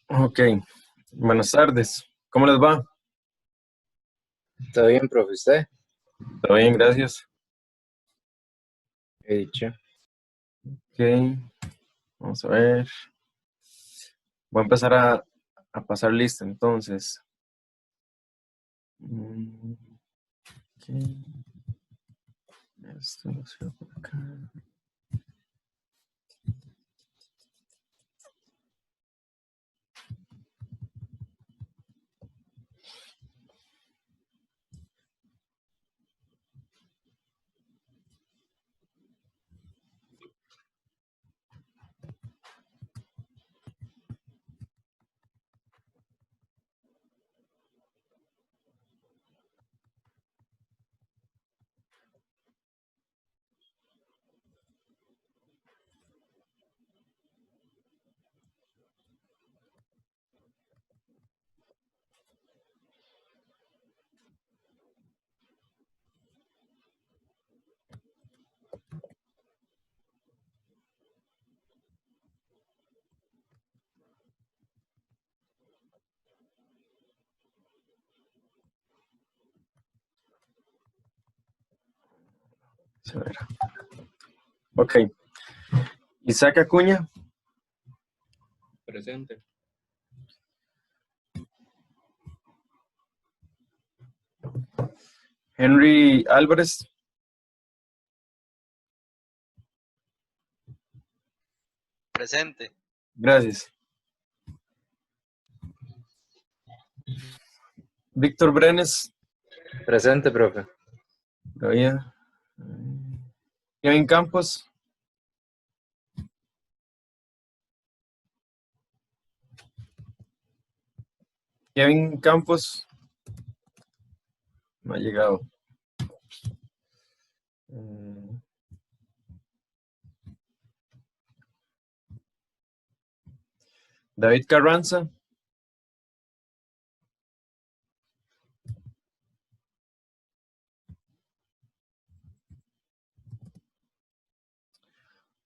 Ok, buenas tardes. ¿Cómo les va? Todo bien, profe, usted. Todo bien, gracias. He dicho. Ok, vamos a ver. Voy a empezar a pasar lista entonces. Ok, esto lo cierro por acá. Vamos a ver. Ok, Isaac Acuña, Presente. Henry Álvarez, Presente. gracias. Víctor Brenes, Presente, profe. todavía. Kevin Campos, Kevin Campos, no ha llegado. David Carranza,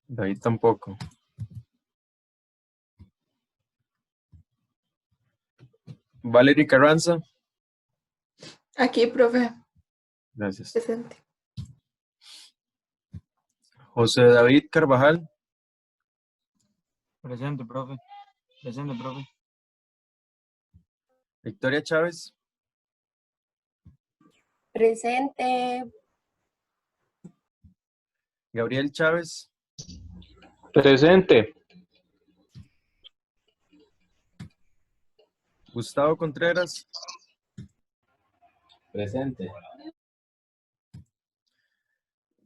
David tampoco. Valerie Carranza, Aquí, profe, gracias. presente. José David Carvajal, Presente, profe. Presente, profe. Victoria Chávez, Presente. Gabriel Chávez, Presente. Gustavo Contreras, Presente.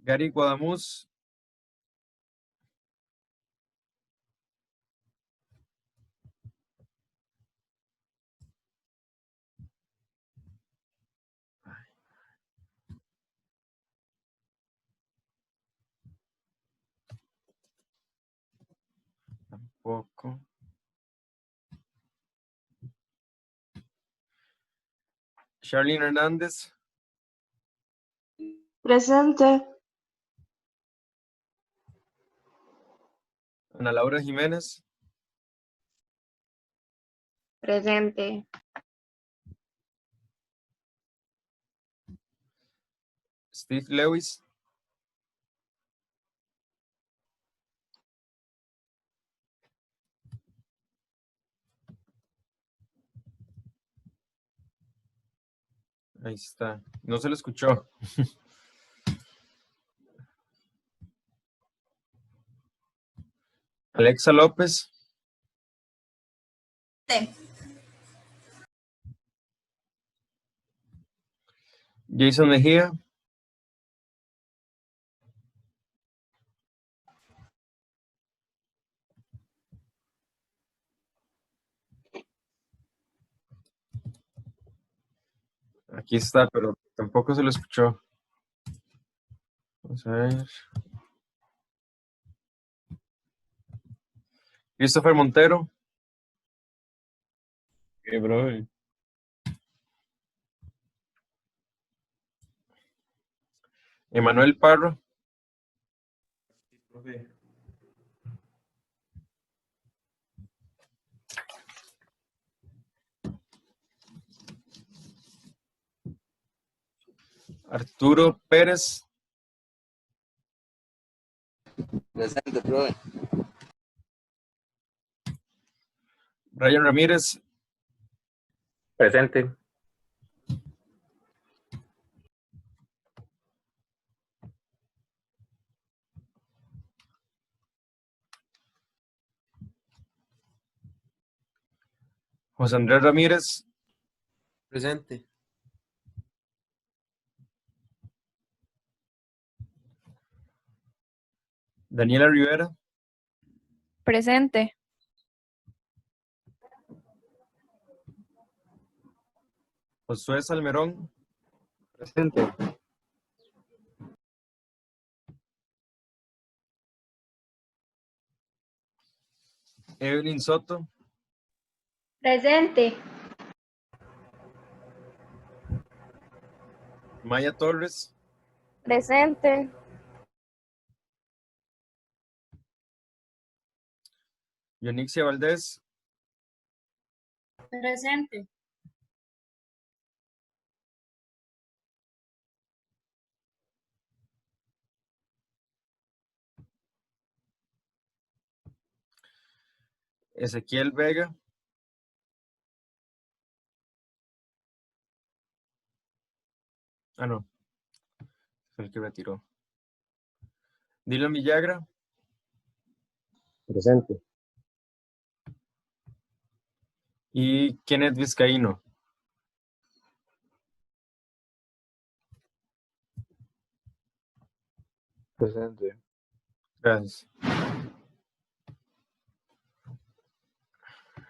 Gary Guadamuz, tampoco. Charlene Hernández, Presente. Ana Laura Jiménez, Presente. Steve Lewis, ahí está, no se lo escuchó. Alexa López, Sí. Jason Mejía, aquí está, pero tampoco se lo escuchó. Vamos a ver. Christopher Montero, ¿Qué, profe? Emanuel Parro, Profe. Arturo Pérez. Presente, profe. Brian Ramírez. Presente. José Andrés Ramírez. Presente. Daniela Rivera. Presente. Josué Salmerón. Presente. Evelyn Soto. Presente. Maya Torres. Presente. Yonixia Valdés. Presente. Ezequiel Vega. No. Fue el que retiró. Dylan Villagra. Presente. Y Kenneth Vizcaíno. Presente. Gracias.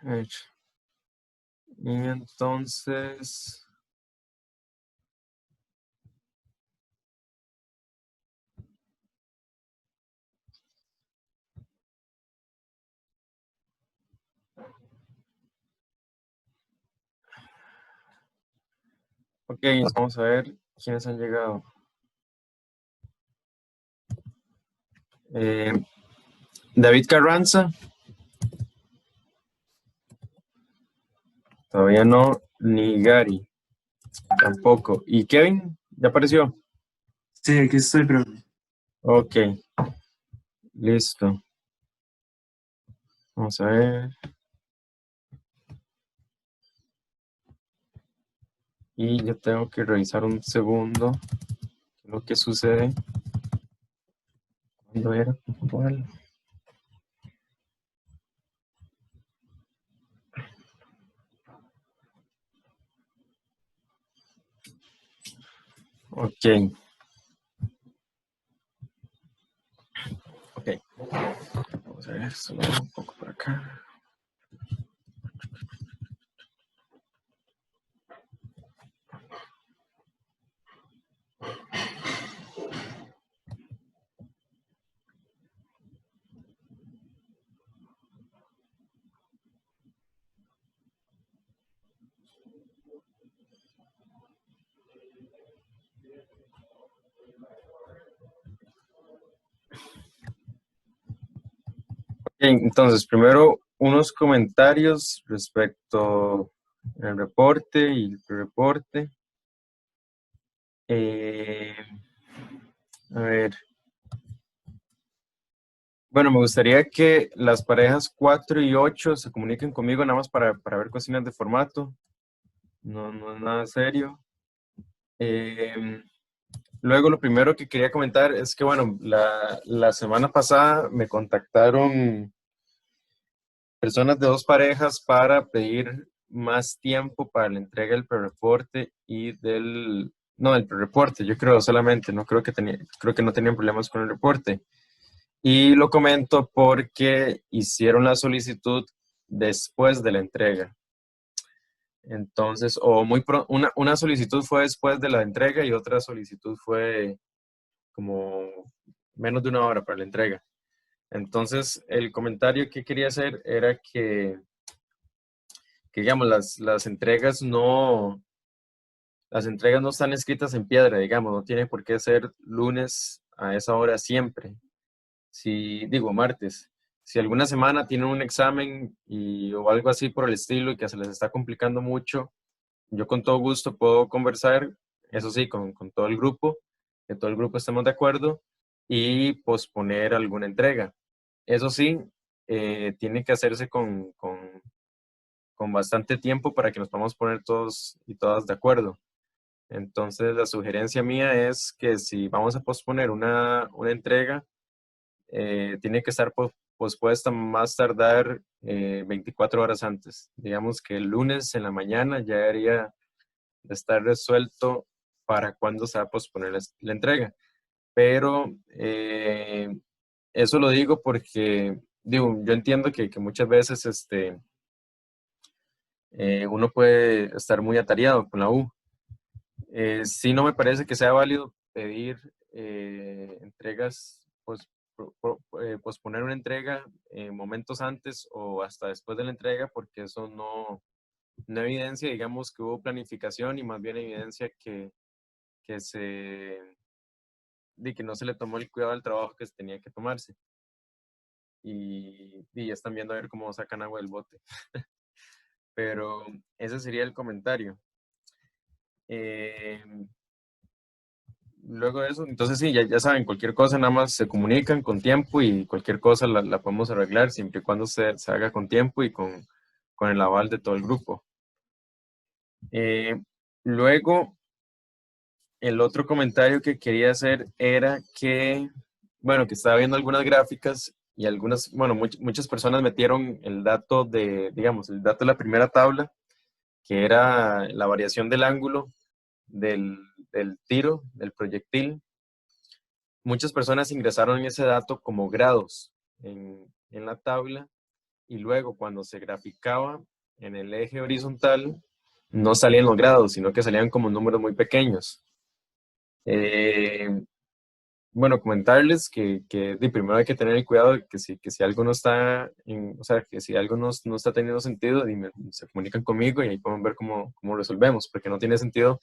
Hecho. Y entonces... Ok, vamos a ver quiénes han llegado. David Carranza. Todavía no. Ni Gary. Tampoco. ¿Y Kevin? ¿Ya apareció? Sí, aquí estoy, profe. Ok. Listo. Vamos a ver. Y yo tengo que revisar un segundo lo que sucede. ¿Cuándo era? ¿Cuál? Ok. Ok. Vamos a ver, solo un poco por acá. Entonces, primero unos comentarios respecto al reporte y el reporte. A ver. Bueno, me gustaría que las parejas 4 y 8 se comuniquen conmigo nada más para ver cuestiones de formato. No es nada serio. Luego, lo primero que quería comentar es que, bueno, la semana pasada me contactaron personas de 2 parejas para pedir más tiempo para la entrega del prereporte y del prereporte, yo creo solamente, creo que no tenían problemas con el reporte. Y lo comento porque hicieron la solicitud después de la entrega. Entonces, una solicitud fue después de la entrega y otra solicitud fue como menos de 1 hora para la entrega. Entonces, el comentario que quería hacer era que digamos, las entregas no están escritas en piedra, digamos, no tiene por qué ser lunes a esa hora siempre. Martes. Si alguna semana tienen un examen o algo así por el estilo y que se les está complicando mucho, yo con todo gusto puedo conversar eso sí, con todo el grupo, que todo el grupo estemos de acuerdo, y posponer alguna entrega. Eso sí, tiene que hacerse con bastante tiempo para que nos podamos poner todos y todas de acuerdo. Entonces, la sugerencia mía es que si vamos a posponer una entrega, tiene que estar pospuesta más tardar 24 horas antes. Digamos que el lunes en la mañana ya debería de estar resuelto para cuándo se va a posponer la entrega. Pero eso lo digo porque, digo, yo entiendo que muchas veces uno puede estar muy atareado con la U. Sí, no me parece que sea válido pedir entregas, pues posponer una entrega momentos antes o hasta después de la entrega, porque eso no evidencia, digamos, que hubo planificación y más bien evidencia que que no se le tomó el cuidado al trabajo que se tenía que tomarse. Y ya están viendo a ver cómo sacan agua del bote. Pero ese sería el comentario. Luego de eso, entonces sí, ya saben, cualquier cosa nada más se comunican con tiempo y cualquier cosa la podemos arreglar siempre y cuando se haga con tiempo y con el aval de todo el grupo. Luego, el otro comentario que quería hacer era que, bueno, que estaba viendo algunas gráficas y algunas, bueno, muchas personas metieron el dato digamos, el dato de la primera tabla, que era la variación del ángulo del tiro, del proyectil. Muchas personas ingresaron ese dato como grados en la tabla y luego cuando se graficaba en el eje horizontal no salían los grados, sino que salían como números muy pequeños. Bueno, comentarles que primero hay que tener el cuidado de que si algo no está, o sea, que si algo no está teniendo sentido, se comunican conmigo y ahí podemos ver cómo resolvemos, porque no tiene sentido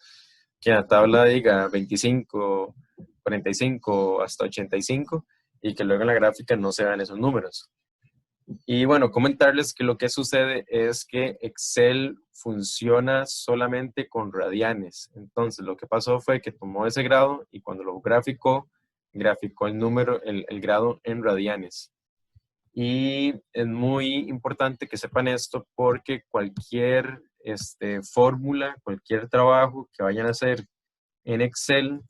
que en la tabla diga 25, 45 hasta 85 y que luego en la gráfica no se vean esos números. Y bueno, comentarles que lo que sucede es que Excel funciona solamente con radianes. Entonces, lo que pasó fue que tomó ese grado y cuando lo graficó el número, el grado en radianes. Y es muy importante que sepan esto porque cualquier fórmula, cualquier trabajo que vayan a hacer en Excel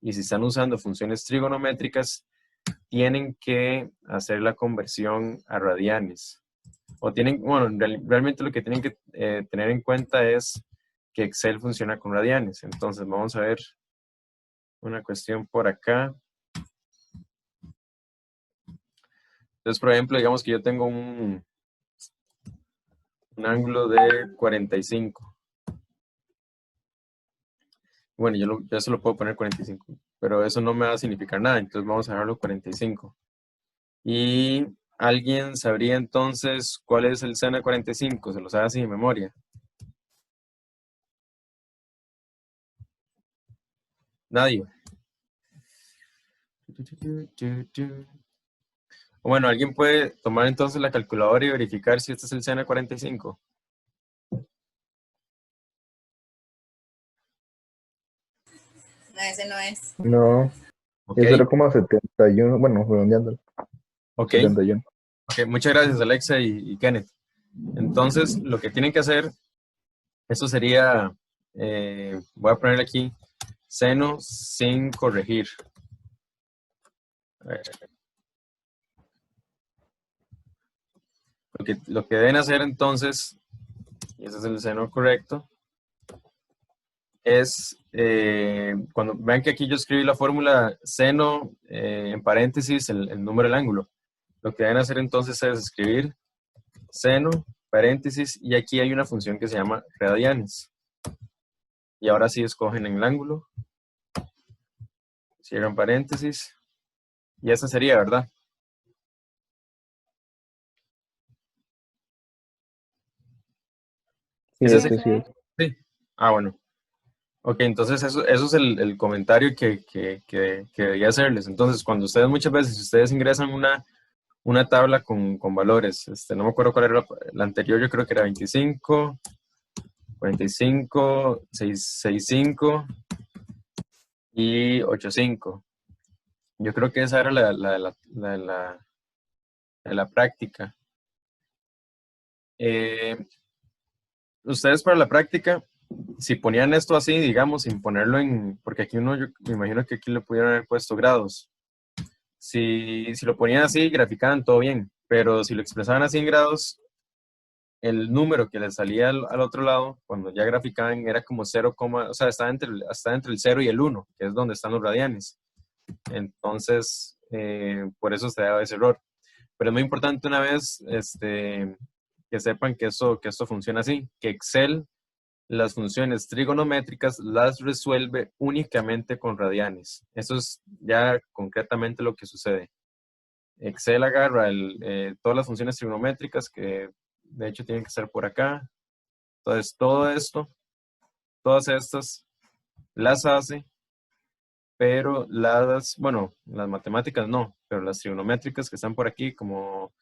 y si están usando funciones trigonométricas, tienen que hacer la conversión a radianes. O tienen, bueno, realmente lo que tienen que tener en cuenta es que Excel funciona con radianes. Entonces vamos a ver una cuestión por acá. Entonces, por ejemplo, digamos que yo tengo un ángulo de 45. Bueno, yo solo puedo poner 45, pero eso no me va a significar nada. Entonces vamos a dejarlo 45. Y ¿alguien sabría entonces cuál es el seno de 45? ¿Se lo sabe así de memoria? Nadie. Bueno, ¿alguien puede tomar entonces la calculadora y verificar si este es el seno de 45? No, ese no es. No, Ok, es 0,71, bueno, redondeándolo. ok. 71. Ok, muchas gracias Alexa y Kenneth. Entonces, lo que tienen que hacer, esto sería, voy a poner aquí, seno sin corregir. A ver. Lo que deben hacer entonces, y ese es el seno correcto, es, cuando vean que aquí yo escribí la fórmula seno, en paréntesis, el número del ángulo. Lo que deben hacer entonces es escribir seno, paréntesis, y aquí hay una función que se llama radianes. Y ahora sí escogen el ángulo, cierran paréntesis, y esa sería, ¿verdad? Sí, ¿Ese este sí es. sí? Ah, bueno. Ok, entonces eso es el comentario que debería hacerles. Entonces, cuando ustedes muchas veces, si ustedes ingresan una tabla con valores, no me acuerdo cuál era la anterior, yo creo que era 25, 45, 65, y 8.5. Yo creo que esa era la práctica. Ustedes para la práctica, si ponían esto así, digamos, sin ponerlo en, porque aquí uno, yo me imagino que aquí le pudieron haber puesto grados. Si lo ponían así, graficaban todo bien, pero si lo expresaban así en grados, el número que les salía al otro lado, cuando ya graficaban, era como 0, o sea, estaba entre el 0 y el 1, que es donde están los radianes. Entonces, por eso se daba ese error. Pero es muy importante una vez que sepan que esto funciona así, que Excel, las funciones trigonométricas las resuelve únicamente con radianes. Eso es ya concretamente lo que sucede. Excel agarra todas las funciones trigonométricas que de hecho tienen que estar por acá. Entonces todo esto, todas estas las hace, pero las matemáticas no, pero las trigonométricas que están por aquí como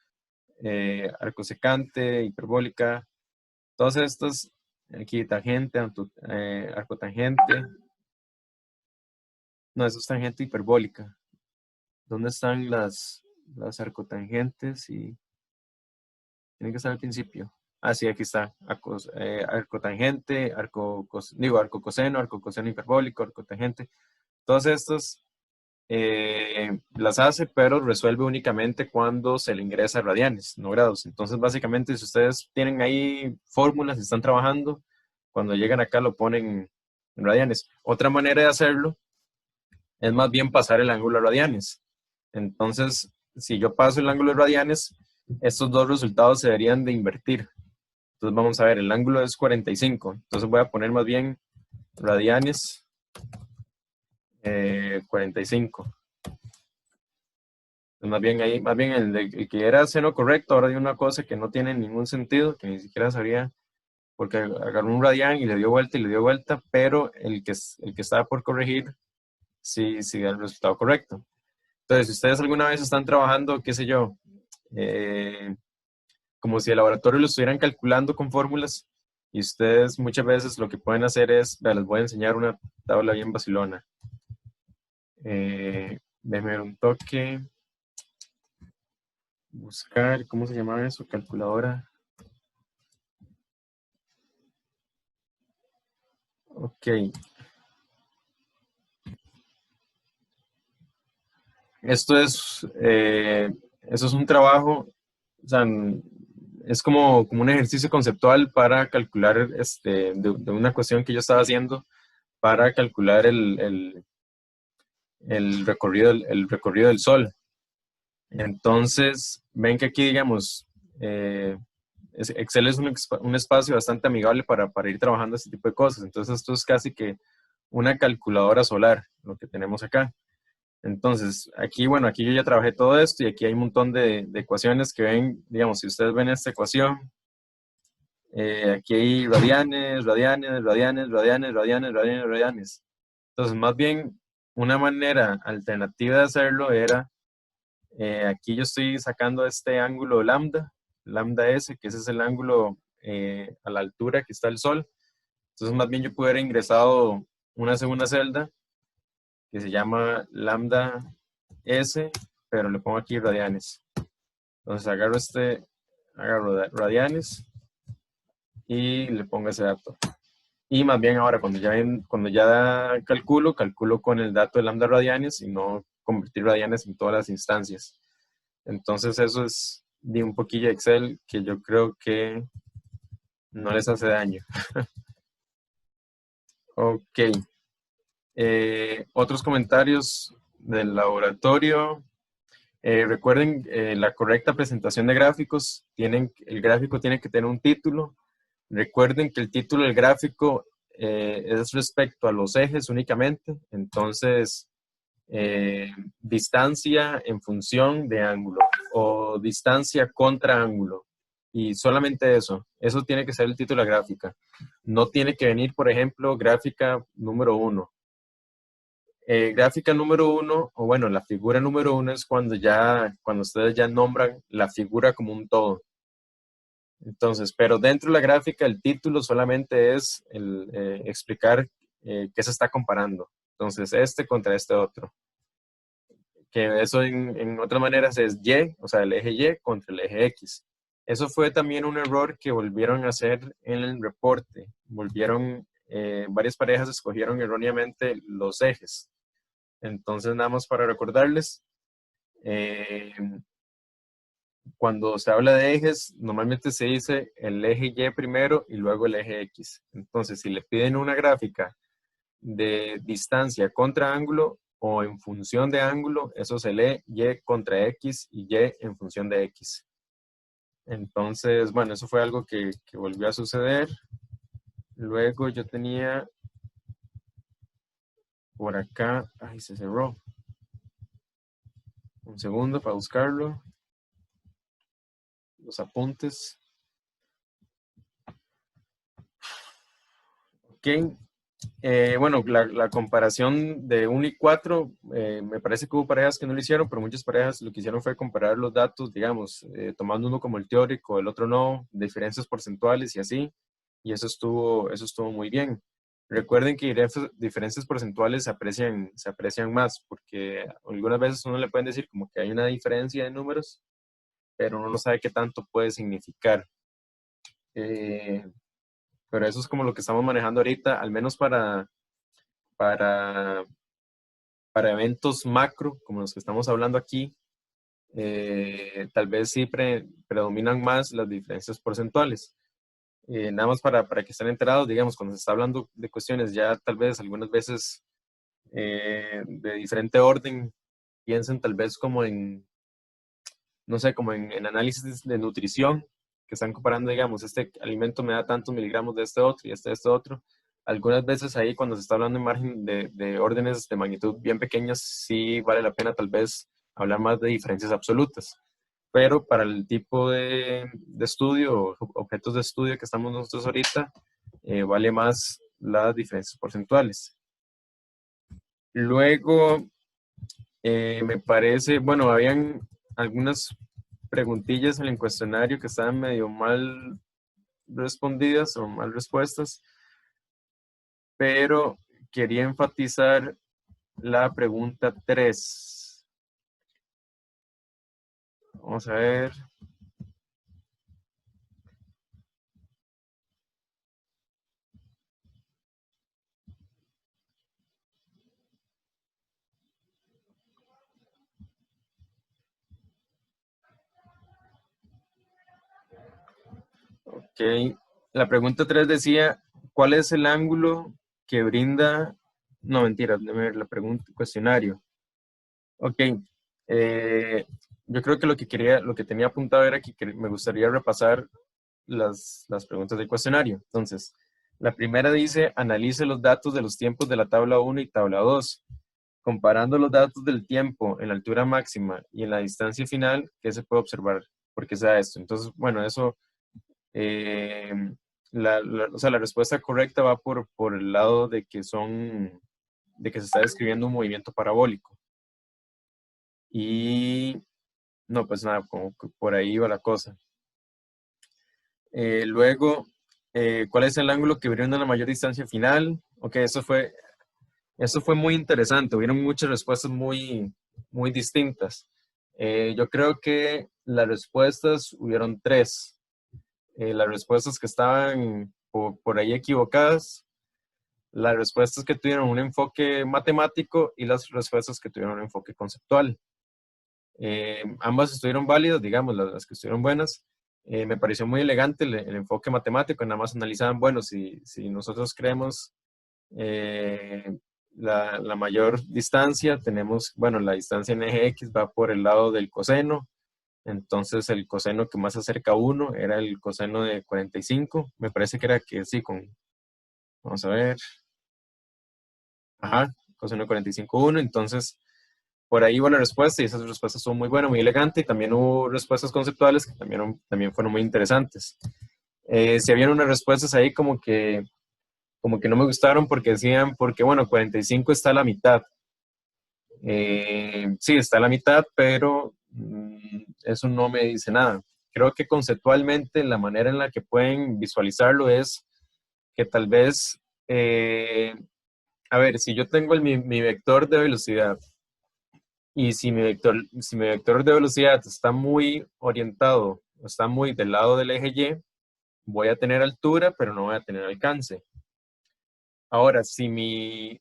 arco secante, hiperbólica, todas estas, aquí tangente, arco tangente, no, eso es tangente hiperbólica. ¿Dónde están las arcotangentes? Y tienen que estar al principio. Ah, sí, aquí está. Arcotangente, arco coseno, arco coseno hiperbólico, arcotangente. Todas estas las hace, pero resuelve únicamente cuando se le ingresa radianes, no grados. Entonces, básicamente, si ustedes tienen ahí fórmulas y están trabajando, cuando llegan acá lo ponen en radianes. Otra manera de hacerlo es más bien pasar el ángulo a radianes. Entonces, si yo paso el ángulo de radianes, estos dos resultados se deberían de invertir. Entonces vamos a ver, el ángulo es 45. Entonces voy a poner más bien radianes 45. Entonces más bien el que era seno correcto, ahora hay una cosa que no tiene ningún sentido, que ni siquiera sabría, porque agarró un radián y le dio vuelta, pero el que estaba por corregir, sí da el resultado correcto. Entonces, si ustedes alguna vez están trabajando, qué sé yo, como si el laboratorio lo estuvieran calculando con fórmulas, y ustedes muchas veces lo que pueden hacer es, les voy a enseñar una tabla bien vacilona. Déjenme ver un toque. Buscar, ¿cómo se llama eso? Calculadora. Ok. Eso es un trabajo, o sea, es como un ejercicio conceptual para calcular de una cuestión que yo estaba haciendo para calcular el recorrido del Sol. Entonces, ven que aquí, digamos, Excel es un espacio bastante amigable para ir trabajando este tipo de cosas. Entonces, esto es casi que una calculadora solar, lo que tenemos acá. Entonces, aquí, bueno, aquí yo ya trabajé todo esto y aquí hay un montón de ecuaciones que ven, digamos, si ustedes ven esta ecuación, aquí hay radianes. Entonces, más bien, una manera alternativa de hacerlo era, aquí yo estoy sacando este ángulo lambda S, que ese es el ángulo a la altura que está el Sol. Entonces, más bien yo pudiera haber ingresado una segunda celda que se llama lambda S, pero le pongo aquí radianes. Entonces agarro radianes y le pongo ese dato. Y más bien ahora cuando ya calculo con el dato de lambda radianes y no convertir radianes en todas las instancias. Entonces eso es de un poquillo de Excel que yo creo que no les hace daño. Ok. Otros comentarios del laboratorio. Recuerden la correcta presentación de gráficos. El gráfico tiene que tener un título. Recuerden que el título del gráfico es respecto a los ejes únicamente. Entonces, distancia en función de ángulo o distancia contra ángulo. Y solamente eso. Eso tiene que ser el título de la gráfica. No tiene que venir, por ejemplo, gráfica número 1. Gráfica número 1, o bueno, la figura número 1 es cuando ustedes ya nombran la figura como un todo. Entonces, pero dentro de la gráfica el título solamente es explicar qué se está comparando. Entonces, este contra este otro. Que eso en otras maneras es Y, o sea, el eje Y contra el eje X. Eso fue también un error que volvieron a hacer en el reporte. Varias parejas escogieron erróneamente los ejes. Entonces, nada más para recordarles, cuando se habla de ejes, normalmente se dice el eje Y primero y luego el eje X. Entonces, si le piden una gráfica de distancia contra ángulo o en función de ángulo, eso se lee Y contra X y Y en función de X. Entonces, bueno, eso fue algo que volvió a suceder. Luego yo tenía por acá, ay, se cerró. Un segundo para buscarlo. Los apuntes. Ok. Bueno, la comparación de 1 y 4, me parece que hubo parejas que no lo hicieron, pero muchas parejas lo que hicieron fue comparar los datos, digamos, tomando uno como el teórico, el otro no, diferencias porcentuales y así, y eso estuvo muy bien. Recuerden que diferencias porcentuales se aprecian más, porque algunas veces uno le pueden decir como que hay una diferencia de números, pero uno no sabe qué tanto puede significar. Pero eso es como lo que estamos manejando ahorita, al menos para eventos macro, como los que estamos hablando aquí. Tal vez sí predominan más las diferencias porcentuales. Nada más para que estén enterados, digamos, cuando se está hablando de cuestiones ya tal vez algunas veces de diferente orden, piensen tal vez como no sé, como en análisis de nutrición, que están comparando, digamos, este alimento me da tantos miligramos de este otro y de este otro. Algunas veces ahí cuando se está hablando en margen de órdenes de magnitud bien pequeñas, sí vale la pena tal vez hablar más de diferencias absolutas. Pero para el tipo de estudio, objetos de estudio que estamos nosotros ahorita, vale más las diferencias porcentuales. Luego, me parece, bueno, habían algunas preguntillas en el cuestionario que estaban medio mal respondidas o mal respuestas, pero quería enfatizar la pregunta 3. Vamos a ver. Ok, la pregunta 3 decía, ¿cuál es el ángulo que brinda? No, mentira, déjame ver la pregunta, cuestionario. Ok, yo creo que lo que tenía apuntado era que me gustaría repasar las preguntas del cuestionario. Entonces, la primera dice, analice los datos de los tiempos de la tabla 1 y tabla 2. Comparando los datos del tiempo en la altura máxima y en la distancia final, ¿qué se puede observar? ¿Por qué sea esto? Entonces, bueno, eso, o sea, la respuesta correcta va por el lado de que se está describiendo un movimiento parabólico. Y no, pues nada, como que por ahí va la cosa. Luego, ¿cuál es el ángulo que brinda la mayor distancia final? Ok, eso fue muy interesante. Hubieron muchas respuestas muy, muy distintas. Yo creo que las respuestas hubieron 3. Las respuestas que estaban por ahí equivocadas, las respuestas que tuvieron un enfoque matemático y las respuestas que tuvieron un enfoque conceptual. Ambas estuvieron válidas, digamos, las que estuvieron buenas. Me pareció muy elegante el enfoque matemático, nada más analizaban, bueno, si nosotros creemos la mayor distancia, tenemos, bueno, la distancia en eje X va por el lado del coseno, entonces el coseno que más se acerca a 1 era el coseno de 45, me parece que era que sí, vamos a ver, ajá, coseno de 45, 1, entonces por ahí va la respuesta y esas respuestas son muy buenas, muy elegantes y también hubo respuestas conceptuales que también fueron muy interesantes. Si habían unas respuestas ahí como que no me gustaron porque decían, porque bueno, 45 está a la mitad. Sí, está a la mitad, pero eso no me dice nada. Creo que conceptualmente la manera en la que pueden visualizarlo es que tal vez a ver, si yo tengo mi vector de velocidad y si mi vector de velocidad está muy orientado, está muy del lado del eje Y, voy a tener altura, pero no voy a tener alcance. Ahora, si mi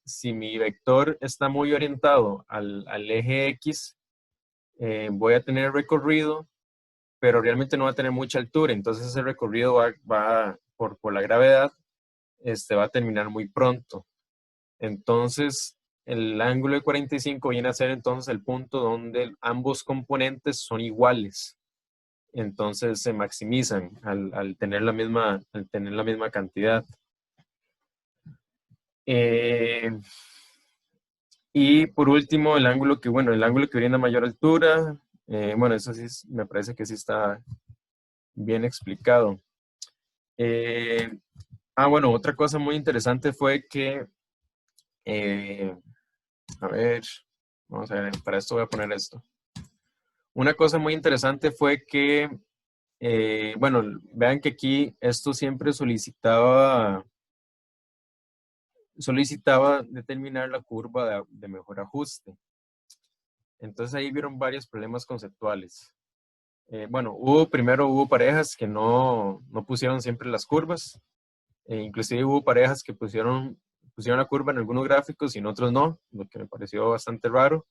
vector está muy orientado al eje X, voy a tener recorrido, pero realmente no va a tener mucha altura. Entonces ese recorrido va por la gravedad, va a terminar muy pronto. Entonces, el ángulo de 45 viene a ser entonces el punto donde ambos componentes son iguales. Entonces se maximizan al tener la misma cantidad. Y por último, el ángulo que brinda mayor altura. Bueno, eso sí me parece que sí está bien explicado. Bueno, otra cosa muy interesante fue que, a ver, vamos a ver, para esto voy a poner esto. Una cosa muy interesante fue que, bueno, vean que aquí esto siempre solicitaba determinar la curva de mejor ajuste. Entonces ahí vieron varios problemas conceptuales. Bueno, primero hubo parejas que no pusieron siempre las curvas. Inclusive hubo parejas que pusieron la curva en algunos gráficos y en otros no, lo que me pareció bastante raro.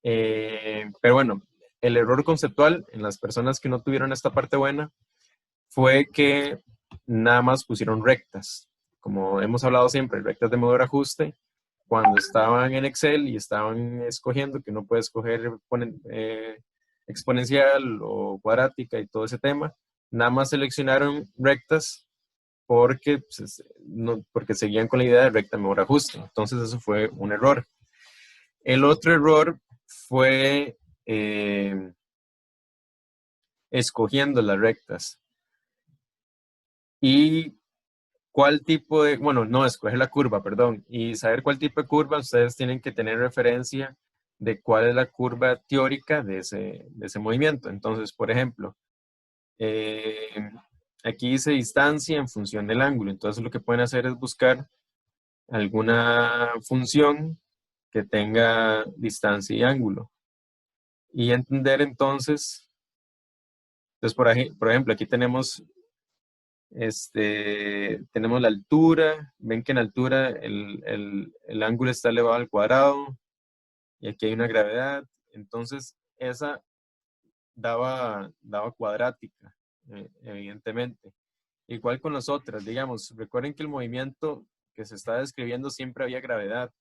Pero bueno, el error conceptual en las personas que no tuvieron esta parte buena fue que nada más pusieron rectas. Como hemos hablado siempre, rectas de mejor ajuste, cuando estaban en Excel y estaban escogiendo que no puede escoger exponencial o cuadrática y todo ese tema, nada más seleccionaron rectas porque seguían con la idea de recta de mejor ajuste. Entonces eso fue un error. El otro error fue escogiendo las rectas. Y cuál tipo de, bueno, no, escoger la curva, perdón. Y saber cuál tipo de curva, ustedes tienen que tener referencia de cuál es la curva teórica de ese movimiento. Entonces, por ejemplo, aquí dice distancia en función del ángulo. Entonces, lo que pueden hacer es buscar alguna función que tenga distancia y ángulo. Y entender entonces, por ejemplo, aquí tenemos la altura. Ven que en altura el ángulo está elevado al cuadrado y aquí hay una gravedad. Entonces esa daba cuadrática, evidentemente. Igual con las otras, digamos, recuerden que el movimiento que se está describiendo siempre había gravedad.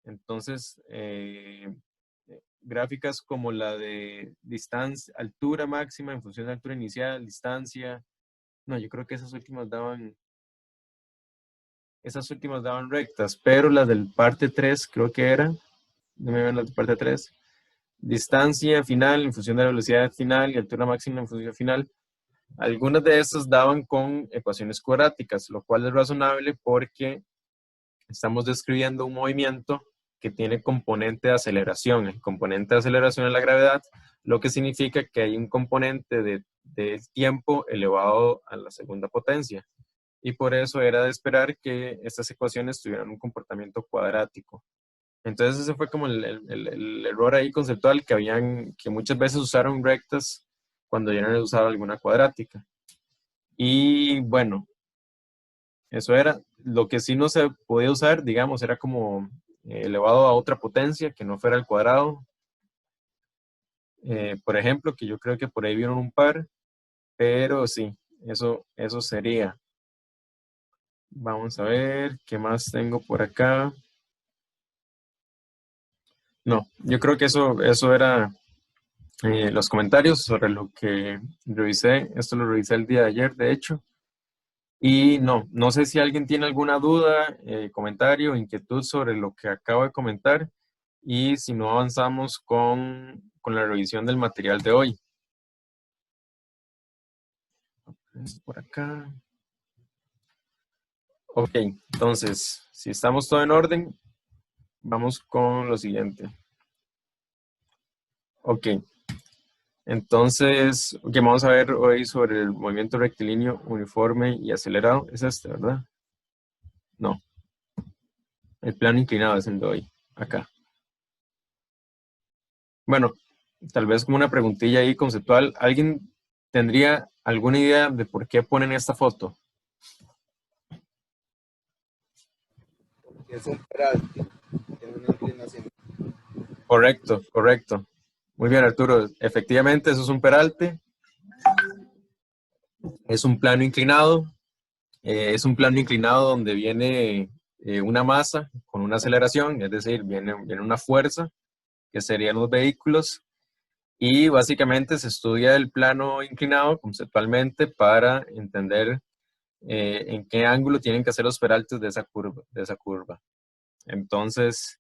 Entonces gráficas como la de distancia, altura máxima en función de altura inicial, distancia. No, yo creo que esas últimas daban rectas, pero las del parte 3 creo que era, no me ven las de parte 3, distancia final en función de la velocidad final y altura máxima en función final. Algunas de estas daban con ecuaciones cuadráticas, lo cual es razonable porque estamos describiendo un movimiento que tiene componente de aceleración. El componente de aceleración es la gravedad, lo que significa que hay un componente de tiempo elevado a la segunda potencia. Y por eso era de esperar que estas ecuaciones tuvieran un comportamiento cuadrático. Entonces ese fue como el error ahí conceptual, que muchas veces usaron rectas cuando debieron usar alguna cuadrática. Y bueno, eso era. Lo que sí no se podía usar, digamos, era como elevado a otra potencia que no fuera el cuadrado. Por ejemplo, que yo creo que por ahí vieron un par, pero sí, eso sería. Vamos a ver, ¿qué más tengo por acá? No, yo creo que eso era los comentarios sobre lo que revisé. Esto lo revisé el día de ayer, de hecho. Y no sé si alguien tiene alguna duda, comentario, inquietud sobre lo que acabo de comentar. Y si no, avanzamos con la revisión del material de hoy. Por acá. Ok, entonces, si estamos todo en orden, vamos con lo siguiente. Ok, entonces, vamos a ver hoy sobre el movimiento rectilíneo uniforme y acelerado. Es este, ¿verdad? No. El plano inclinado es el de hoy, acá. Bueno, tal vez como una preguntilla ahí conceptual. ¿Alguien tendría alguna idea de por qué ponen esta foto? Es un peralte, tiene una inclinación. Correcto, correcto. Muy bien, Arturo. Efectivamente, eso es un peralte. Es un plano inclinado. Es un plano inclinado donde viene una masa con una aceleración, es decir, viene una fuerza, que serían los vehículos. Y básicamente se estudia el plano inclinado conceptualmente para entender en qué ángulo tienen que hacer los peraltes de esa curva. Entonces,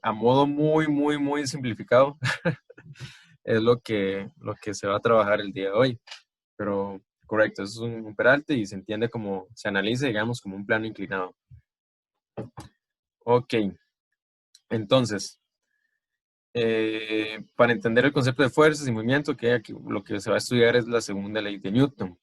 a modo muy simplificado, es lo que se va a trabajar el día de hoy. Pero correcto, eso es un peralte y se entiende como, se analiza, digamos, como un plano inclinado. Ok, entonces, para entender el concepto de fuerzas y movimiento, que aquí lo que se va a estudiar es la segunda ley de Newton.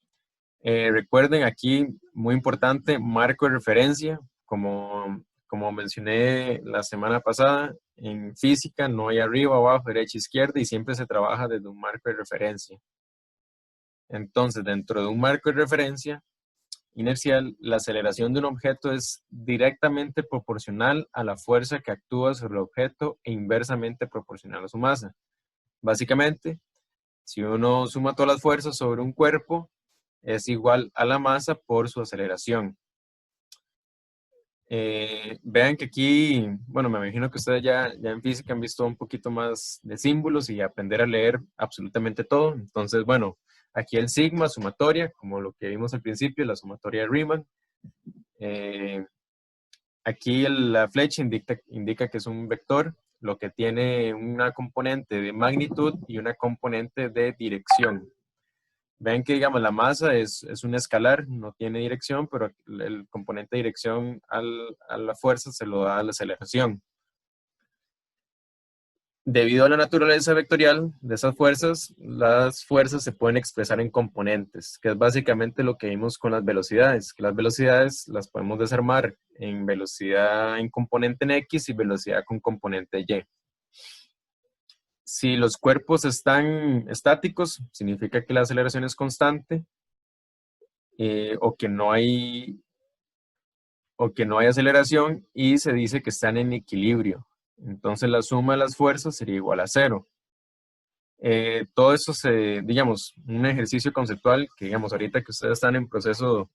Recuerden aquí, muy importante, marco de referencia, como mencioné la semana pasada, en física no hay arriba, abajo, derecha, izquierda y siempre se trabaja desde un marco de referencia. Entonces, dentro de un marco de referencia inercial, la aceleración de un objeto es directamente proporcional a la fuerza que actúa sobre el objeto e inversamente proporcional a su masa. Básicamente, si uno suma todas las fuerzas sobre un cuerpo, es igual a la masa por su aceleración. Vean que aquí, bueno, me imagino que ustedes ya en física han visto un poquito más de símbolos y aprender a leer absolutamente todo. Entonces, bueno, aquí el sigma, sumatoria, como lo que vimos al principio, la sumatoria de Riemann. Aquí la flecha indica que es un vector, lo que tiene una componente de magnitud y una componente de dirección. Ven que, digamos, la masa es un escalar, no tiene dirección, pero el componente de dirección a la fuerza se lo da a la aceleración. Debido a la naturaleza vectorial de esas fuerzas, las fuerzas se pueden expresar en componentes, que es básicamente lo que vimos con las velocidades, que las velocidades las podemos desarmar en velocidad en componente en X y velocidad con componente Y. Si los cuerpos están estáticos, significa que la aceleración es constante o que no hay aceleración y se dice que están en equilibrio. Entonces la suma de las fuerzas sería igual a 0. Todo eso digamos, un ejercicio conceptual que, digamos, ahorita que ustedes están en proceso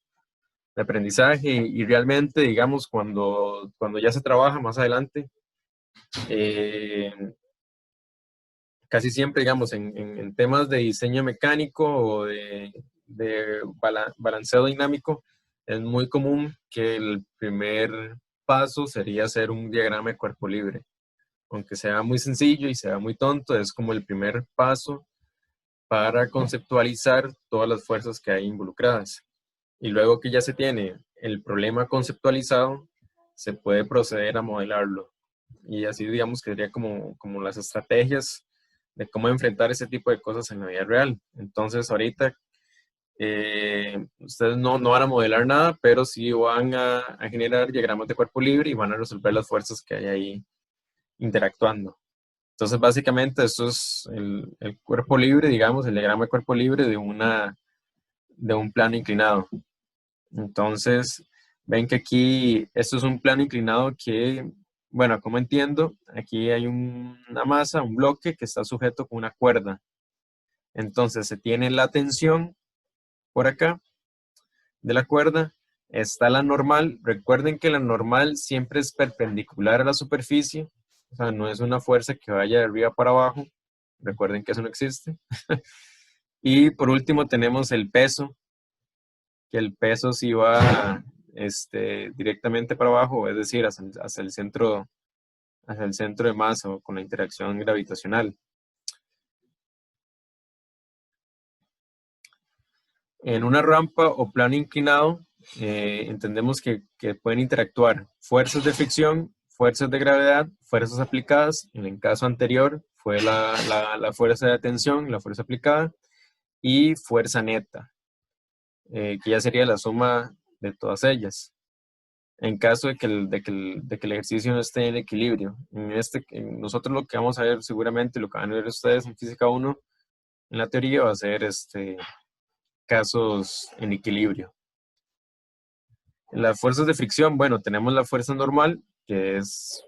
de aprendizaje y realmente, digamos, cuando ya se trabaja más adelante, casi siempre, digamos, en temas de diseño mecánico o de balanceo dinámico, es muy común que el primer paso sería hacer un diagrama de cuerpo libre. Aunque sea muy sencillo y sea muy tonto, es como el primer paso para conceptualizar todas las fuerzas que hay involucradas. Y luego que ya se tiene el problema conceptualizado, se puede proceder a modelarlo. Y así, digamos, que sería como las estrategias de cómo enfrentar ese tipo de cosas en la vida real. Entonces, ahorita ustedes no van a modelar nada, pero sí van a generar diagramas de cuerpo libre y van a resolver las fuerzas que hay ahí interactuando. Entonces, básicamente, esto es el cuerpo libre, digamos, el diagrama de cuerpo libre de un plano inclinado. Entonces, ven que aquí, esto es un plano inclinado que, bueno, como entiendo, aquí hay una masa, un bloque que está sujeto con una cuerda. Entonces, se tiene la tensión por acá de la cuerda, está la normal. Recuerden que la normal siempre es perpendicular a la superficie, o sea, no es una fuerza que vaya de arriba para abajo. Recuerden que eso no existe. Y por último tenemos el peso, que el peso sí va directamente para abajo, es decir, hacia el centro de masa o con la interacción gravitacional. En una rampa o plano inclinado, entendemos que pueden interactuar fuerzas de fricción, fuerzas de gravedad, fuerzas aplicadas. En el caso anterior fue la fuerza de tensión, la fuerza aplicada, y fuerza neta, que ya sería la suma de todas ellas. en caso de que el ejercicio no esté en equilibrio. Nosotros lo que vamos a ver seguramente, lo que van a ver ustedes en Física 1, en la teoría, va a ser casos en equilibrio. Las fuerzas de fricción, bueno, tenemos la fuerza normal, que es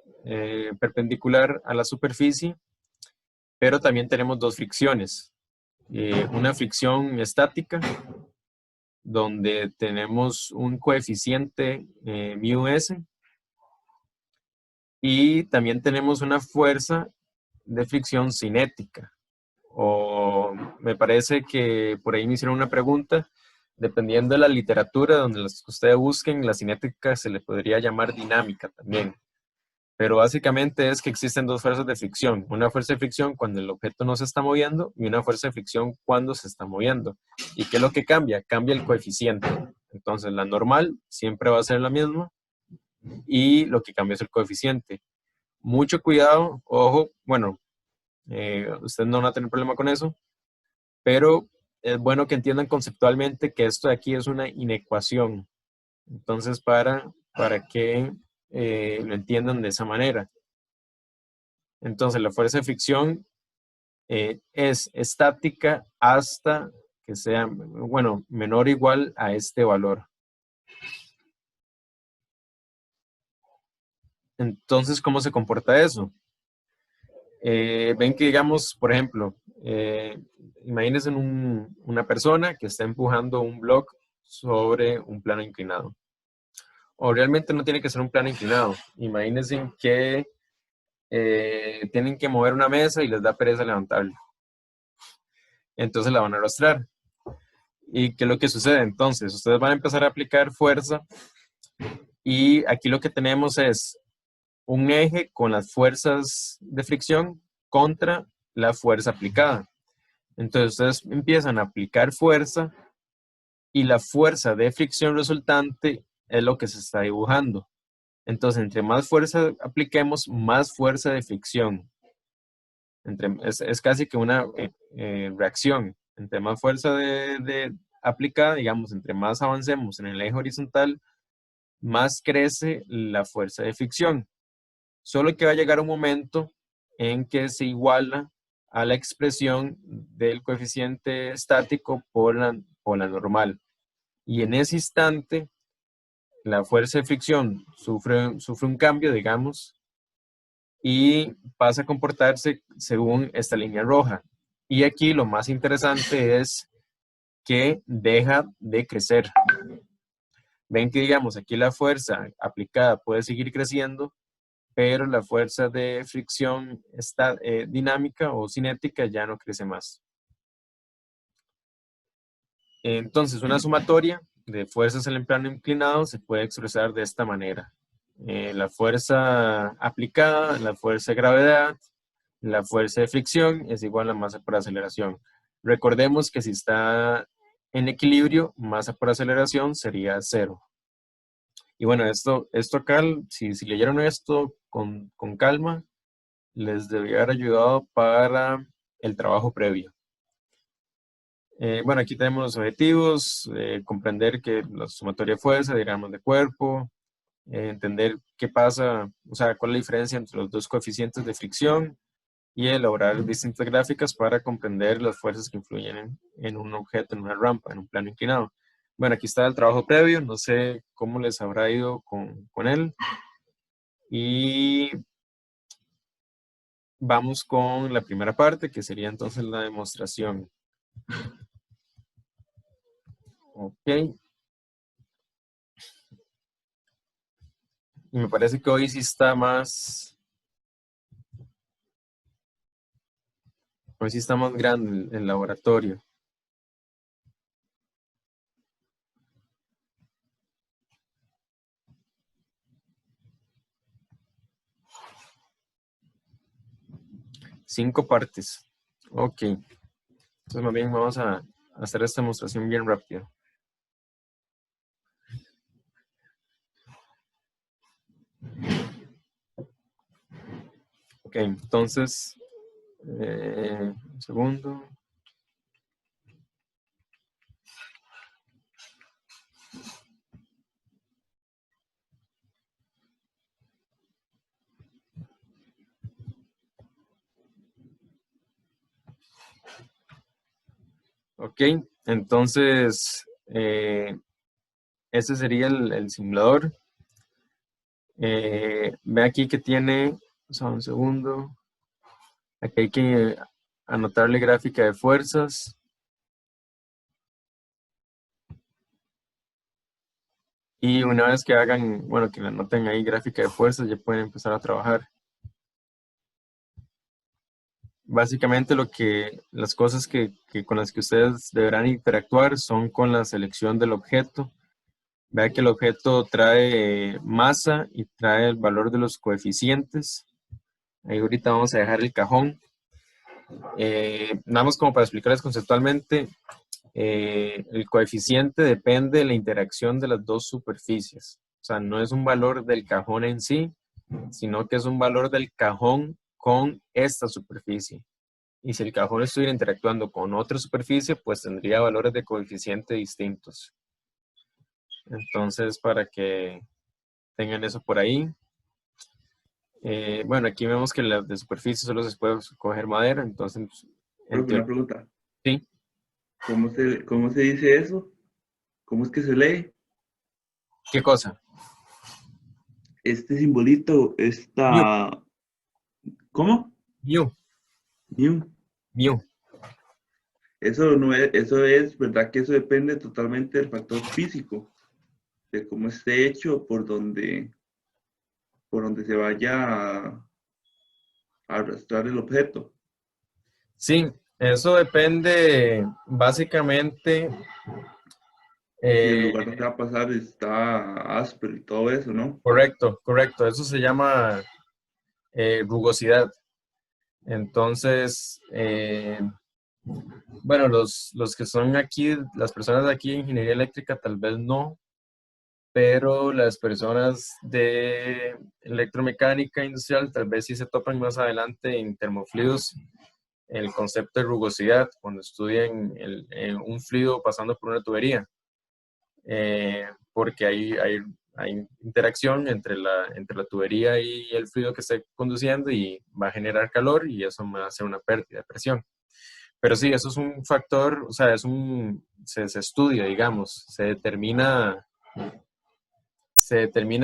perpendicular a la superficie, pero también tenemos dos fricciones. Una fricción estática, donde tenemos un coeficiente μs, y también tenemos una fuerza de fricción cinética. O me parece que por ahí me hicieron una pregunta, dependiendo de la literatura donde las que ustedes busquen, la cinética se le podría llamar dinámica también. Pero básicamente es que existen dos fuerzas de fricción. Una fuerza de fricción cuando el objeto no se está moviendo y una fuerza de fricción cuando se está moviendo. ¿Y qué es lo que cambia? Cambia el coeficiente. Entonces la normal siempre va a ser la misma y lo que cambia es el coeficiente. Mucho cuidado, ojo, bueno, ustedes no van a tener problema con eso, pero es bueno que entiendan conceptualmente que esto de aquí es una inecuación. Entonces, para que lo entiendan de esa manera. Entonces, la fuerza de fricción es estática hasta que sea, bueno, menor o igual a este valor. Entonces, ¿cómo se comporta eso? Ven que, digamos, por ejemplo, imagínense una persona que está empujando un bloque sobre un plano inclinado. O realmente no tiene que ser un plano inclinado. Imagínense que tienen que mover una mesa y les da pereza levantarla. Entonces la van a arrastrar. ¿Y qué es lo que sucede? Entonces, ustedes van a empezar a aplicar fuerza y aquí lo que tenemos es un eje con las fuerzas de fricción contra la fuerza aplicada. Entonces, ustedes empiezan a aplicar fuerza y la fuerza de fricción resultante es lo que se está dibujando. Entonces, entre más fuerza apliquemos, más fuerza de fricción. Es casi que una reacción. Entre más fuerza aplicada, digamos, entre más avancemos en el eje horizontal, más crece la fuerza de fricción. Solo que va a llegar un momento en que se iguala a la expresión del coeficiente estático por la normal. Y en ese instante, la fuerza de fricción sufre un cambio, digamos, y pasa a comportarse según esta línea roja. Y aquí lo más interesante es que deja de crecer. Ven que, digamos, aquí la fuerza aplicada puede seguir creciendo, pero la fuerza de fricción dinámica o cinética ya no crece más. Entonces, una sumatoria de fuerzas en el plano inclinado se puede expresar de esta manera. La fuerza aplicada, la fuerza de gravedad, la fuerza de fricción es igual a masa por aceleración. Recordemos que si está en equilibrio, masa por aceleración sería 0. Y bueno, esto acá, si leyeron esto con calma, les debería haber ayudado para el trabajo previo. Bueno, aquí tenemos los objetivos, comprender que la sumatoria de fuerza, diagramas de cuerpo, entender qué pasa, o sea, cuál es la diferencia entre los dos coeficientes de fricción y elaborar distintas gráficas para comprender las fuerzas que influyen en un objeto, en una rampa, en un plano inclinado. Bueno, aquí está el trabajo previo, no sé cómo les habrá ido con él. Y vamos con la primera parte, que sería entonces la demostración. Ok. Y me parece que hoy sí está más grande el laboratorio. Cinco partes. Ok. Entonces más bien vamos a hacer esta demostración bien rápido. Ok, entonces, un segundo. Ok, entonces este sería el simulador. Ve aquí que tiene, o sea, un segundo. Aquí hay que anotarle gráfica de fuerzas. Y una vez que hagan, bueno, que le anoten ahí gráfica de fuerzas, ya pueden empezar a trabajar. Básicamente las cosas con las que ustedes deberán interactuar son con la selección del objeto. Vea que el objeto trae masa y trae el valor de los coeficientes. Ahí ahorita vamos a dejar el cajón. Nada más como para explicarles conceptualmente, el coeficiente depende de la interacción de las dos superficies. O sea, no es un valor del cajón en sí, sino que es un valor del cajón con esta superficie. Y si el cajón estuviera interactuando con otra superficie, pues tendría valores de coeficiente distintos. Entonces, para que tengan eso por ahí. Bueno, aquí vemos que de superficie solo se puede coger madera, entonces... Una pregunta. Sí. ¿Cómo se dice eso? ¿Cómo es que se lee? ¿Qué cosa? Este simbolito está... ¿Cómo? Mu. Mu. Mu. Eso es, ¿verdad? Que eso depende totalmente del factor físico, de cómo esté hecho, por donde se vaya a arrastrar el objeto. Sí, eso depende básicamente... Si el lugar donde va a pasar está áspero y todo eso, ¿no? Correcto, correcto. Eso se llama rugosidad. Entonces, bueno, los que son aquí, las personas de aquí de ingeniería eléctrica tal vez no, pero las personas de electromecánica industrial tal vez sí se topan más adelante en termofluidos el concepto de rugosidad cuando estudian un fluido pasando por una tubería. Porque hay interacción entre la tubería y el fluido que esté conduciendo y va a generar calor y eso va a hacer una pérdida de presión. Pero sí, eso es un factor, o sea, se estudia, digamos, se determina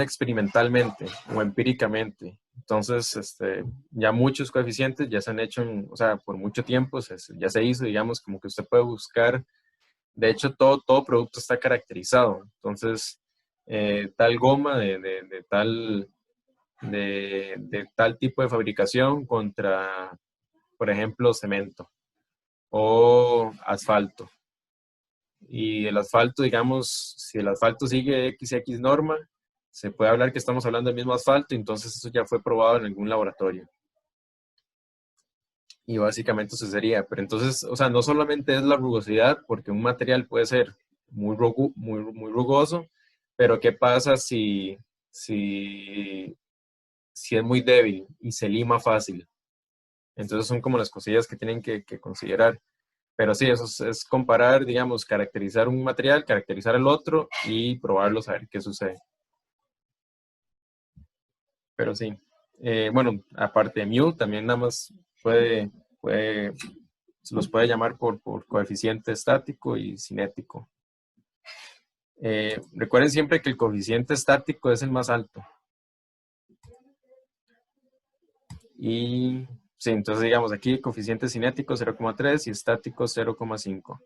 experimentalmente o empíricamente. Entonces, ya muchos coeficientes ya se han hecho, o sea, por mucho tiempo ya se hizo, digamos, como que usted puede buscar. De hecho, todo producto está caracterizado. Entonces, tal goma de tal tipo de fabricación contra, por ejemplo, cemento o asfalto. Y el asfalto, digamos, si el asfalto sigue XX norma, se puede hablar que estamos hablando del mismo asfalto, entonces eso ya fue probado en algún laboratorio. Y básicamente eso sería. Pero entonces, o sea, no solamente es la rugosidad, porque un material puede ser muy rugoso, pero ¿qué pasa si es muy débil y se lima fácil? Entonces son como las cosillas que tienen que considerar. Pero sí, eso es comparar, digamos, caracterizar un material, caracterizar el otro y probarlo, a ver qué sucede. Pero sí. Bueno, aparte de mu, también nada más se los puede llamar por coeficiente estático y cinético. Recuerden siempre que el coeficiente estático es el más alto. Y sí, entonces digamos aquí coeficiente cinético 0,3 y estático 0,5.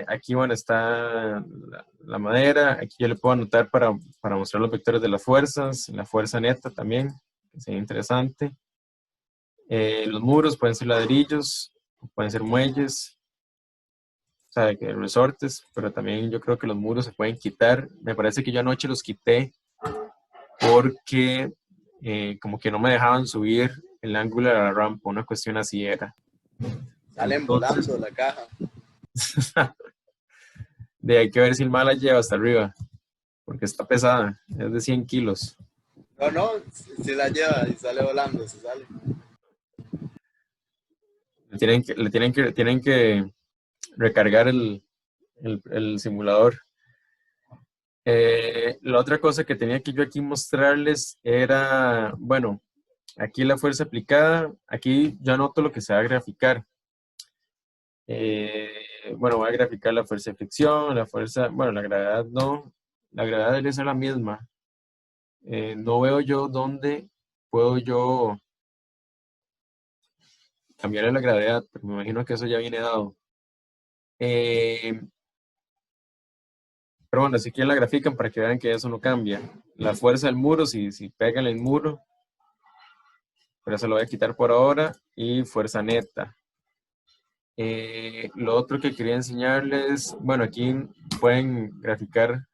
Aquí, bueno, está la madera. Aquí yo le puedo anotar para mostrar los vectores de las fuerzas, la fuerza neta también, que sería interesante. Los muros pueden ser ladrillos, pueden ser muelles, o sea, resortes, pero también yo creo que los muros se pueden quitar. Me parece que yo anoche los quité porque como que no me dejaban subir el ángulo de la rampa, una cuestión así era. Salen volando la caja. Hay que ver si el mal la lleva hasta arriba, porque está pesada, es de 100 kilos. No, si la lleva y sale volando, se sale. Tienen que recargar el simulador. La otra cosa que tenía que yo aquí mostrarles era, bueno, aquí la fuerza aplicada, aquí yo anoto lo que se va a graficar. Bueno, voy a graficar la fuerza de fricción, la fuerza, bueno, la gravedad no, la gravedad debería ser la misma. No veo yo dónde puedo yo cambiarle la gravedad, pero me imagino que eso ya viene dado. Pero bueno, si quieren la grafican para que vean que eso no cambia. La fuerza del muro, si pega en el muro, pero eso lo voy a quitar por ahora, y fuerza neta. Lo otro que quería enseñarles, bueno, aquí pueden graficar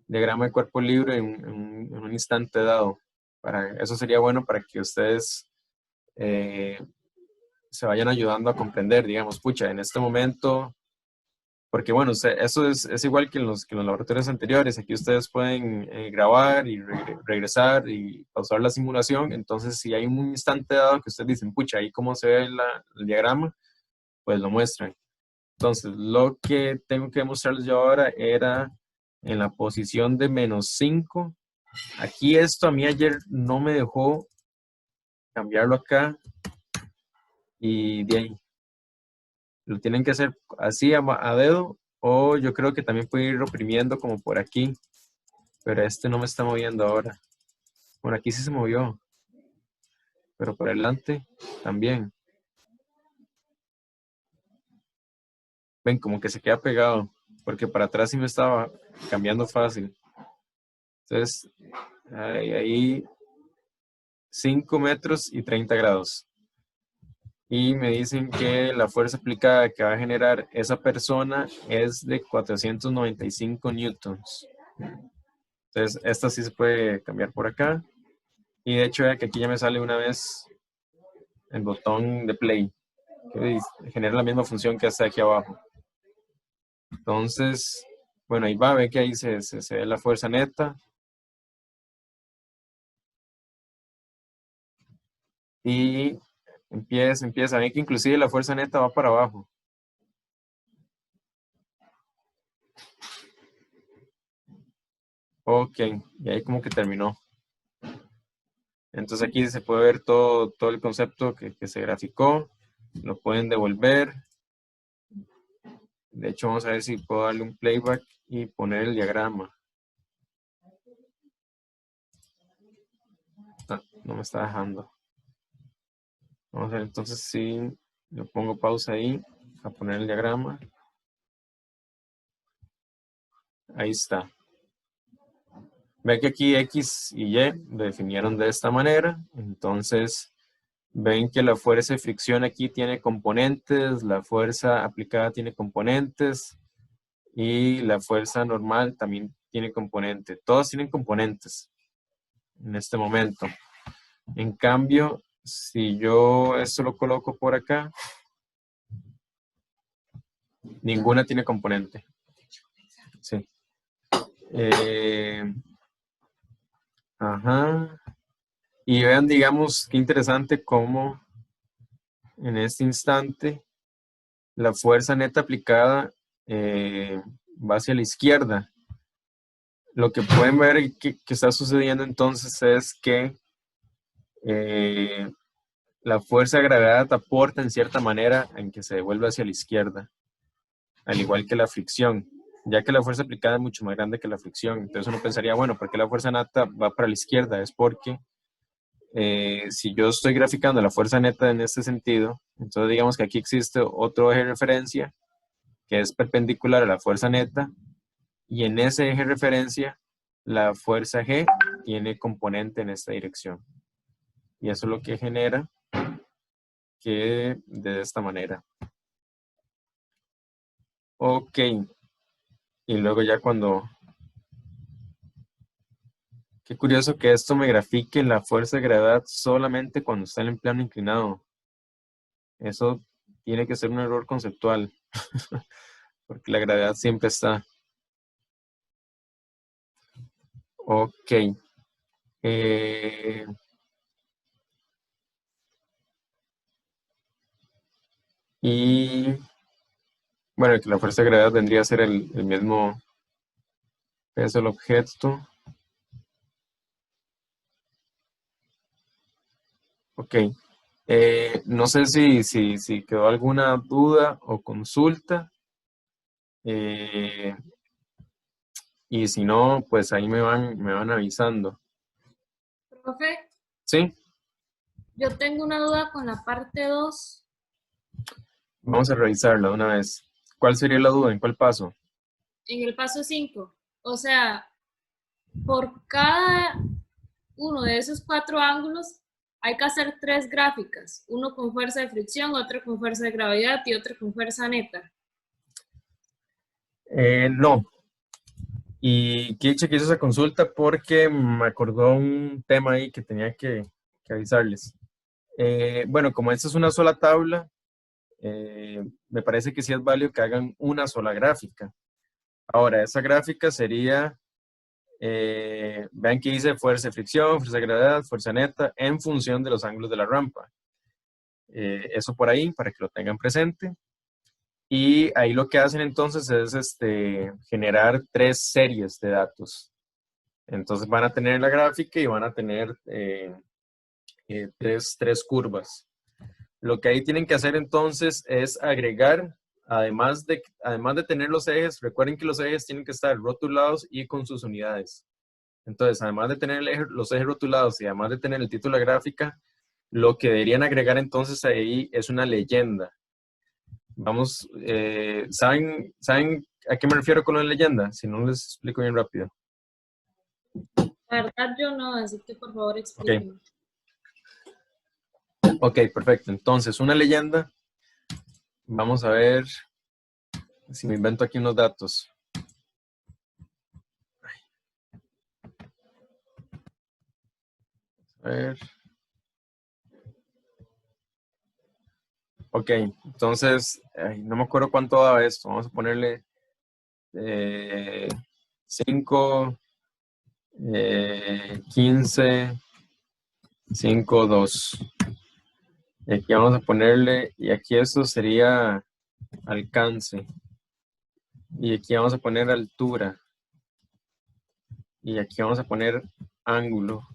diagrama de cuerpo libre en un instante dado. Eso sería bueno para que ustedes se vayan ayudando a comprender, digamos, pucha, en este momento, porque bueno, eso es igual que en los laboratorios anteriores. Aquí ustedes pueden grabar y regresar y pausar la simulación. Entonces, si hay un instante dado que ustedes dicen, pucha, ahí cómo se ve el diagrama, pues lo muestran. Entonces, lo que tengo que mostrarles yo ahora era en la posición de -5. Aquí esto a mí ayer no me dejó cambiarlo acá y de ahí. Lo tienen que hacer así a dedo, o yo creo que también pueden ir oprimiendo como por aquí, pero este no me está moviendo ahora. Bueno, aquí sí se movió, pero por adelante también. Ven, como que se queda pegado, porque para atrás sí me estaba cambiando fácil. Entonces, ahí 5 metros y 30 grados. Y me dicen que la fuerza aplicada que va a generar esa persona es de 495 newtons. Entonces, esta sí se puede cambiar por acá. Y de hecho, que aquí ya me sale una vez el botón de play, que genera la misma función que está aquí abajo. Entonces, bueno, ahí va, ve que ahí se ve la fuerza neta. Y empieza. Ven que inclusive la fuerza neta va para abajo. Ok, y ahí como que terminó. Entonces aquí se puede ver todo el concepto que se graficó. Lo pueden devolver. De hecho, vamos a ver si puedo darle un playback y poner el diagrama. No me está dejando. Vamos a ver, entonces si le pongo pausa ahí a poner el diagrama. Ahí está. Ve que aquí X y Y lo definieron de esta manera. Entonces, ven que la fuerza de fricción aquí tiene componentes, la fuerza aplicada tiene componentes y la fuerza normal también tiene componentes. Todos tienen componentes en este momento. En cambio, si yo esto lo coloco por acá, ninguna tiene componente. Sí. Ajá. Y vean, digamos, qué interesante cómo en este instante la fuerza neta aplicada va hacia la izquierda. Lo que pueden ver que está sucediendo entonces es que la fuerza de gravedad aporta en cierta manera en que se devuelve hacia la izquierda, al igual que la fricción, ya que la fuerza aplicada es mucho más grande que la fricción. Entonces uno pensaría, bueno, ¿por qué la fuerza neta va para la izquierda? Es porque si yo estoy graficando la fuerza neta en este sentido, entonces digamos que aquí existe otro eje de referencia que es perpendicular a la fuerza neta, y en ese eje de referencia la fuerza G tiene componente en esta dirección. Y eso es lo que genera que de esta manera. Ok. Y luego ya cuando... Qué curioso que esto me grafique la fuerza de gravedad solamente cuando está en plano inclinado. Eso tiene que ser un error conceptual. Porque la gravedad siempre está. Ok. Y bueno, que la fuerza de gravedad vendría a ser el mismo peso del objeto. Ok. No sé si quedó alguna duda o consulta. Y si no, pues ahí me van avisando. Profe, ¿Sí? yo tengo una duda con la parte 2. Vamos a revisarla de una vez. ¿Cuál sería la duda? ¿En cuál paso? En el paso 5. O sea, por cada uno de esos 4 ángulos hay que hacer 3 gráficas. Uno con fuerza de fricción, otro con fuerza de gravedad y otro con fuerza neta. No. Y Kiche hizo esa consulta porque me acordó un tema ahí que tenía que avisarles. Bueno, como esta es una sola tabla, me parece que sí es válido que hagan una sola gráfica. Ahora, esa gráfica sería, vean que dice fuerza de fricción, fuerza de gravedad, fuerza neta, en función de los ángulos de la rampa. Eso por ahí, para que lo tengan presente. Y ahí lo que hacen entonces es generar 3 series de datos. Entonces van a tener la gráfica y van a tener 3 curvas. Lo que ahí tienen que hacer entonces es agregar, además de tener los ejes, recuerden que los ejes tienen que estar rotulados y con sus unidades. Entonces, además de tener los ejes rotulados y además de tener el título de la gráfica, lo que deberían agregar entonces ahí es una leyenda. Vamos, ¿saben a qué me refiero con la leyenda? Si no, les explico bien rápido. La verdad yo no, así que por favor explíquenme. Ok, perfecto. Entonces, una leyenda. Vamos a ver si me invento aquí unos datos. A ver. Ok, entonces, no me acuerdo cuánto daba esto. Vamos a ponerle 5, 15, 5, 2. Y aquí vamos a ponerle, y aquí esto sería alcance. Y aquí vamos a poner altura. Y aquí vamos a poner ángulo.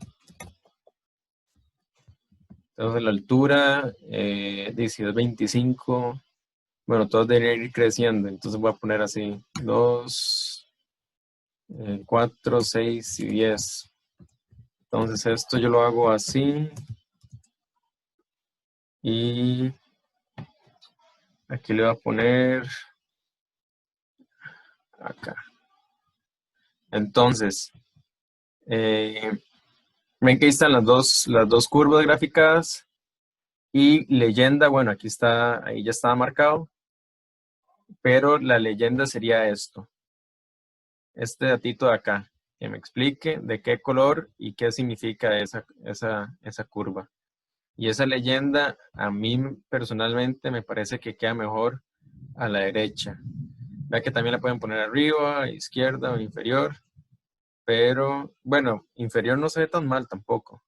Entonces la altura, dice 25. Bueno, todos deberían ir creciendo. Entonces voy a poner así, 2, 4, 6 y 10. Entonces esto yo lo hago así. Y aquí le voy a poner acá. Entonces, ven que ahí están las dos curvas graficadas. Y leyenda, bueno, aquí está, ahí ya estaba marcado. Pero la leyenda sería esto. Este datito de acá. Que me explique de qué color y qué significa esa curva. Y esa leyenda, a mí personalmente me parece que queda mejor a la derecha. Vea que también la pueden poner arriba, izquierda o inferior. Pero, bueno, inferior no se ve tan mal tampoco.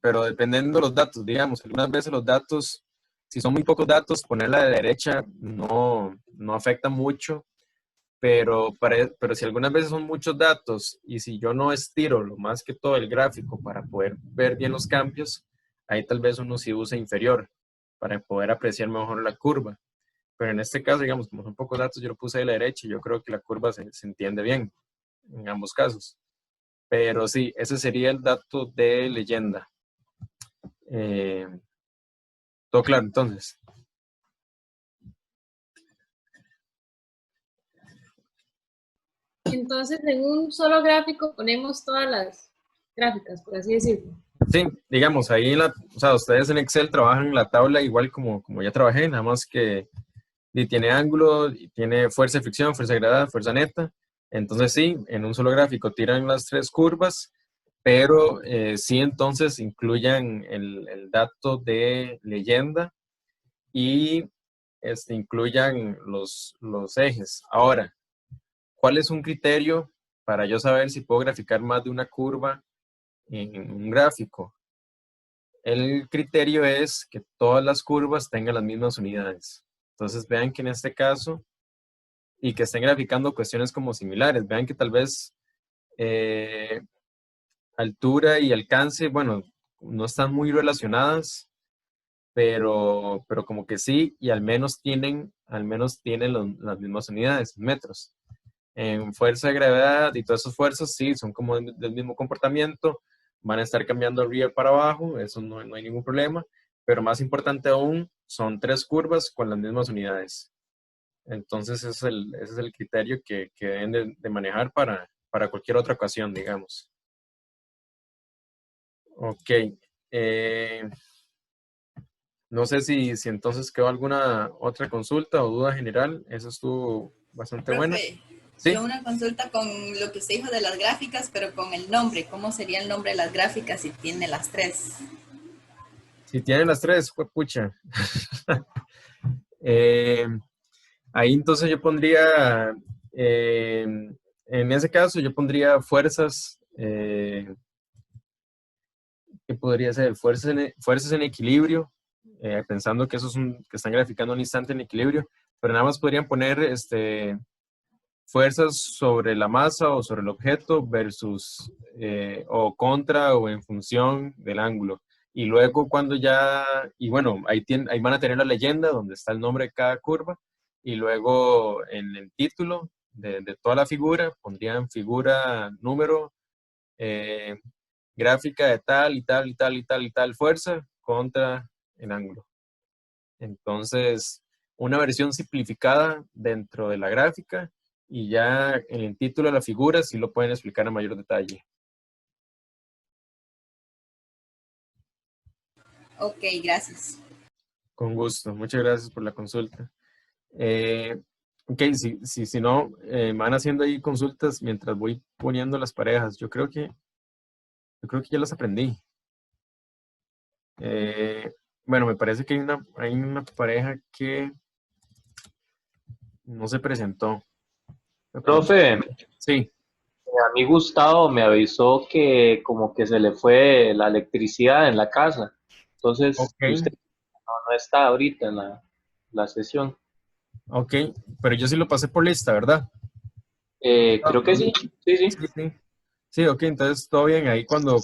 Pero dependiendo de los datos, digamos, algunas veces los datos, si son muy pocos datos, ponerla de derecha no afecta mucho. Pero si algunas veces son muchos datos y si yo no estiro lo más que todo el gráfico para poder ver bien los cambios, ahí tal vez uno sí usa inferior para poder apreciar mejor la curva. Pero en este caso, digamos, como son pocos datos, yo lo puse de la derecha y yo creo que la curva se entiende bien en ambos casos. Pero sí, ese sería el dato de leyenda. ¿Todo claro entonces? Entonces, en un solo gráfico ponemos todas las gráficas, por así decirlo. Sí, digamos, ahí, o sea, ustedes en Excel trabajan la tabla igual como ya trabajé, nada más que tiene ángulo, y tiene fuerza de fricción, fuerza de gravedad, fuerza neta. Entonces sí, en un solo gráfico tiran las 3 curvas, pero sí entonces incluyan el dato de leyenda y incluyan los ejes. Ahora, ¿cuál es un criterio para yo saber si puedo graficar más de una curva en un gráfico? El criterio es que todas las curvas tengan las mismas unidades. Entonces vean que en este caso, y que estén graficando cuestiones como similares, vean que tal vez altura y alcance, bueno, no están muy relacionadas, pero como que sí, y al menos tienen las mismas unidades, metros. En fuerza de gravedad y todas esas fuerzas, sí, son como del mismo comportamiento, van a estar cambiando arriba para abajo, eso no hay ningún problema, pero más importante aún, son 3 curvas con las mismas unidades. Entonces ese es el criterio que deben de manejar para cualquier otra ocasión, digamos. Ok. No sé si entonces quedó alguna otra consulta o duda general. Eso estuvo bastante bueno. Profe, ¿Sí? yo una consulta con lo que usted dijo de las gráficas, pero con el nombre. ¿Cómo sería el nombre de las gráficas si tiene las 3? Si tienen las 3, fue pucha. Ahí entonces yo pondría, en ese caso yo pondría fuerzas, ¿qué podría ser? Fuerzas en equilibrio, pensando que esos que están graficando un instante en equilibrio, pero nada más podrían poner fuerzas sobre la masa o sobre el objeto versus o contra o en función del ángulo. Y luego cuando ya, y bueno, ahí van a tener la leyenda donde está el nombre de cada curva, y luego en el título de toda la figura pondrían figura, número, gráfica de tal y tal y tal y tal y tal fuerza contra el ángulo. Entonces, una versión simplificada dentro de la gráfica, y ya en el título de la figura sí lo pueden explicar a mayor detalle. Ok, gracias. Con gusto. Muchas gracias por la consulta. Ok, si no, van haciendo ahí consultas mientras voy poniendo las parejas. Yo creo que ya las aprendí. Bueno, me parece que hay una pareja que no se presentó. Profe, Sí. a mí Gustavo me avisó que como que se le fue la electricidad en la casa. Entonces, Ok. usted no está ahorita en la sesión. Ok, pero yo sí lo pasé por lista, ¿verdad? Creo que sí, sí, sí. Sí. Sí, ok, entonces todo bien. Ahí cuando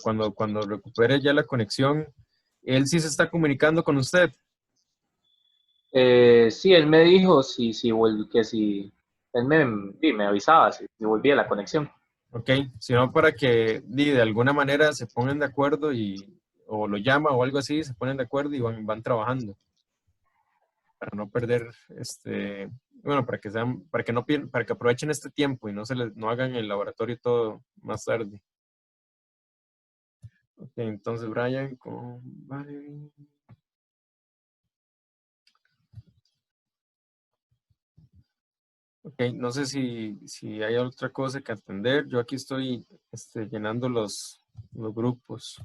recupere ya la conexión, él sí se está comunicando con usted. Sí, él me dijo que si, él me avisaba si volvía la conexión. Ok, sino para que de alguna manera se pongan de acuerdo o lo llama o algo así, se ponen de acuerdo y van trabajando. Para no perder, bueno, para que aprovechen este tiempo y no hagan el laboratorio todo más tarde. Ok, entonces Brian con Valerie. Ok, no sé si hay otra cosa que atender. Yo aquí estoy llenando los grupos.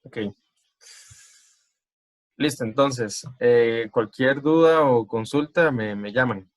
Ok. Listo, entonces, cualquier duda o consulta me llaman.